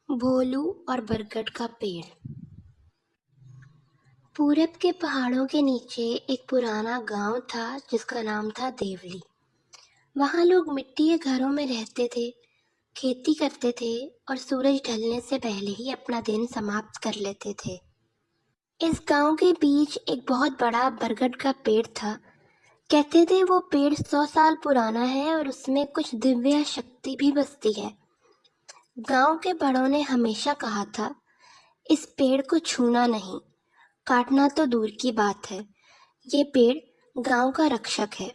भोलू और बरगद का पेड़। पूरब के पहाड़ों के नीचे एक पुराना गांव था जिसका नाम था देवली। वहां लोग मिट्टी के घरों में रहते थे, खेती करते थे और सूरज ढलने से पहले ही अपना दिन समाप्त कर लेते थे। इस गांव के बीच एक बहुत बड़ा बरगद का पेड़ था। कहते थे वो पेड़ 100 साल पुराना है और उसमें कुछ दिव्य शक्ति भी बसती है। गांव के बड़ों ने हमेशा कहा था, इस पेड़ को छूना नहीं, काटना तो दूर की बात है। ये पेड़ गांव का रक्षक है।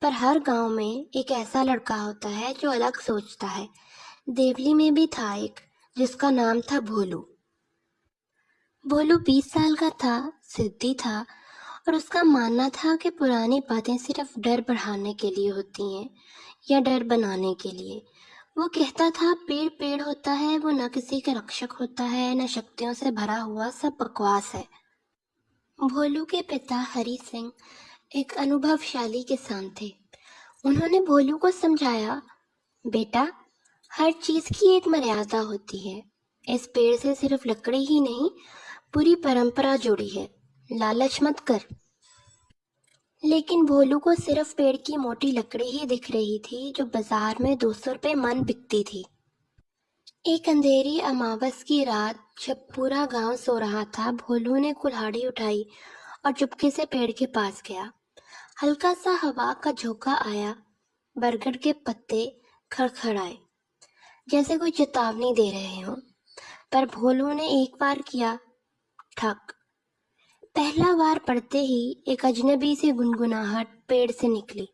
पर हर गांव में एक ऐसा लड़का होता है जो अलग सोचता है। देवली में भी था एक, जिसका नाम था भोलू। भोलू 20 साल का था, जिद्दी था और उसका मानना था कि पुरानी बातें सिर्फ डर बढ़ाने के लिए होती हैं या डर बनाने के लिए। वो कहता था पेड़ पेड़ होता है, वो न किसी का रक्षक होता है न शक्तियों से भरा हुआ, सब बकवास है। भोलू के पिता हरी सिंह एक अनुभवशाली किसान थे। उन्होंने भोलू को समझाया, बेटा, हर चीज की एक मर्यादा होती है। इस पेड़ से सिर्फ लकड़ी ही नहीं, पूरी परंपरा जुड़ी है। लालच मत कर। लेकिन भोलू को सिर्फ पेड़ की मोटी लकड़ी ही दिख रही थी जो बाजार में 200 रुपये मन बिकती थी। एक अंधेरी अमावस की रात जब पूरा गांव सो रहा था, भोलू ने कुल्हाड़ी उठाई और चुपके से पेड़ के पास गया। हल्का सा हवा का झोंका आया, बरगद के पत्ते खड़खड़ाए जैसे कोई चेतावनी दे रहे हों। पर भोलू ने एक बार किया, ठक। पहला बार पड़ते ही एक अजनबी सी गुनगुनाहट पेड़ से निकली।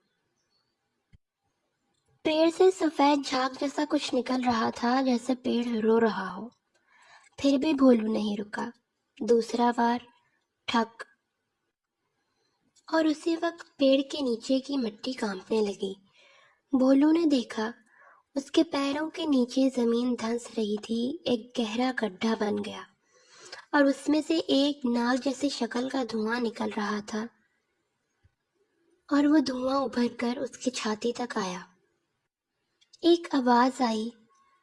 पेड़ से सफेद झाग जैसा कुछ निकल रहा था, जैसे पेड़ रो रहा हो। फिर भी भोलू नहीं रुका। दूसरा बार, ठक। और उसी वक्त पेड़ के नीचे की मिट्टी कांपने लगी। भोलू ने देखा, उसके पैरों के नीचे जमीन धंस रही थी। एक गहरा गड्ढा बन गया और उसमें से एक नाग जैसी शक्ल का धुआं निकल रहा था और वो धुआं उभर कर उसकी छाती तक आया। एक आवाज आई,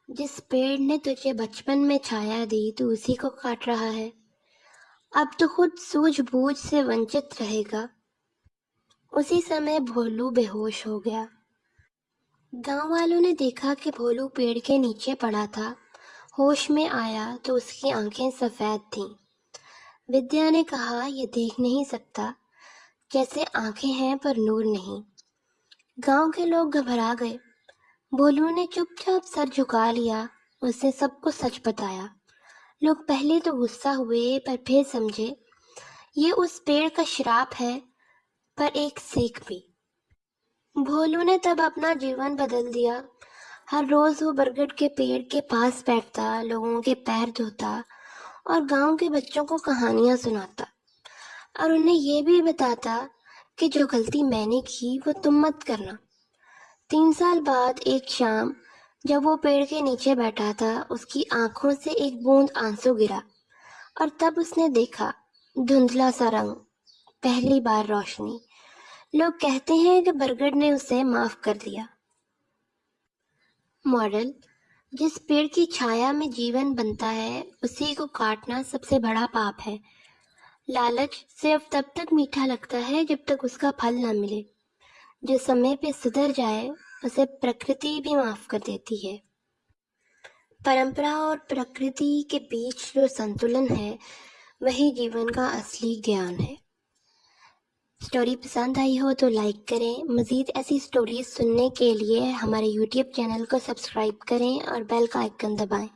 जिस पेड़ ने तुझे बचपन में छाया दी, तू उसी को काट रहा है। अब तो खुद सूझबूझ से वंचित रहेगा। उसी समय भोलू बेहोश हो गया। गांव वालों ने देखा कि भोलू पेड़ के नीचे पड़ा था। होश में आया तो उसकी आंखें सफेद थीं। विद्या ने कहा, यह देख नहीं सकता, जैसे आंखें हैं पर नूर नहीं। गांव के लोग घबरा गए। भोलू ने चुपचाप सर झुका लिया। उसने सबको सच बताया। लोग पहले तो गुस्सा हुए, पर फिर समझे ये उस पेड़ का श्राप है, पर एक सीख भी। भोलू ने तब अपना जीवन बदल दिया। हर रोज वो बरगद के पेड़ के पास बैठता, लोगों के पैर धोता और गांव के बच्चों को कहानियां सुनाता और उन्हें ये भी बताता कि जो गलती मैंने की वो तुम मत करना। 3 साल बाद एक शाम जब वो पेड़ के नीचे बैठा था, उसकी आंखों से एक बूंद आंसू गिरा और तब उसने देखा, धुंधला सा रंग, पहली बार रोशनी। लोग कहते हैं कि बरगद ने उसे माफ कर दिया। मॉडल, जिस पेड़ की छाया में जीवन बनता है, उसी को काटना सबसे बड़ा पाप है। लालच सिर्फ तब तक मीठा लगता है जब तक उसका फल न मिले। जो समय पे सुधर जाए, उसे प्रकृति भी माफ कर देती है। परंपरा और प्रकृति के बीच जो संतुलन है, वही जीवन का असली ज्ञान है। स्टोरी पसंद आई हो तो लाइक करें। मज़ीद ऐसी स्टोरीज सुनने के लिए हमारे YouTube चैनल को सब्सक्राइब करें और बेल का आइकन दबाएं।